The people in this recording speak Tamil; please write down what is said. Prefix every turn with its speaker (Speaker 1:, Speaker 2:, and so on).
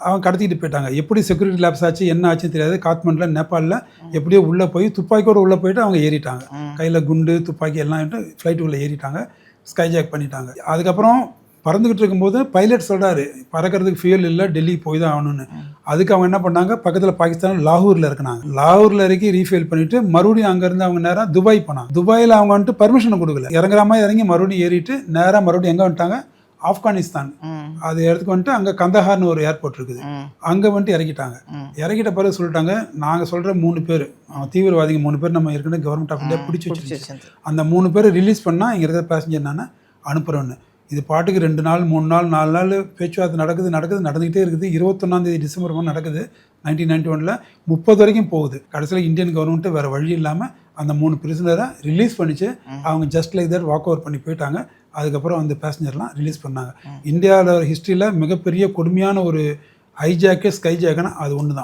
Speaker 1: அவங்க கடத்திட்டு போயிட்டாங்க. எப்படி செக்யூரிட்டி லேப்ஸ் ஆச்சு என்ன ஆச்சுன்னு தெரியாது. காத்மண்டில் நேபாளில் எப்படியோ உள்ளே போய் துப்பாக்கியோடு உள்ளே போயிட்டு அவங்க ஏறிட்டாங்க. கையில் குண்டு துப்பாக்கி எல்லாம் ஃப்ளைட்டுக்குள்ளே ஏறிட்டாங்க. ஸ்கைஜாக் பண்ணிட்டாங்க. அதுக்கப்புறம் பறந்துக்கிட்டு இருக்கும்போது பைலட் சொல்கிறாரு பறக்கிறதுக்கு ஃபியூல் இல்லை, டெல்லி போய் தான் ஆகணும்னு. அதுக்கு அவங்க என்ன பண்ணாங்க, பக்கத்தில் பாகிஸ்தான் லாகூரில் இருக்கிறாங்க. லாகூரில் இறக்கி ரீஃபில் பண்ணிவிட்டு மறுபடியும் அங்கேருந்து அவங்க நேராக துபாய் போனாங்க. துபாயில் அவங்க வந்துட்டு பர்மிஷன் கொடுக்கல. இறங்குற மாதிரி இறங்கி மறுபடியும் ஏறிட்டு நேராக மறுபடியும் எங்கே வந்துட்டாங்க, ஆப்கானிஸ்தான். அது இடத்துக்கு வந்துட்டு அங்கே கந்தஹார்னு ஒரு ஏர்போர்ட் இருக்குது, அங்கே வந்துட்டு இறக்கிட்டாங்க. இறக்கிட்ட பிறகு சொல்லிட்டாங்க, நாங்கள் சொல்கிற 3 பேர் தீவிரவாதிங்க 3 பேர் நம்ம ஏற்கனவே கவர்மெண்ட் ஆஃப் இந்தியா பிடிச்சி வச்சுருச்சு. அந்த 3 பேர் ரிலீஸ் பண்ணால் இங்கே இருக்கிற பேசஞ்சர் நான் அனுப்புகிறோன்னு. இது பாட்டுக்கு 2 நாள் 3 நாள் 4 நாள் பேச்சுவார்த்தை நடந்துக்கிட்டே இருக்குது. 21 டிசம்பர் நடக்குது 1991. 30 வரைக்கும் போகுது. கடைசியில் இந்தியன் கவர்மெண்ட்டு வேறு வழி இல்லாமல் அந்த 3 பிரிசனரை ரிலீஸ் பண்ணிச்சு. அவங்க just like that walk over பண்ணி போயிட்டாங்க. அதுக்கப்புறம் அந்த பேசஞ்சர்லாம் ரிலீஸ் பண்ணாங்க. இந்தியாவில் ஹிஸ்ட்ரியில் மிகப்பெரிய கொடுமையான ஒரு ஹைஜாக்கு ஸ்கைஜாக்குன்னா அது ஒன்று தான்.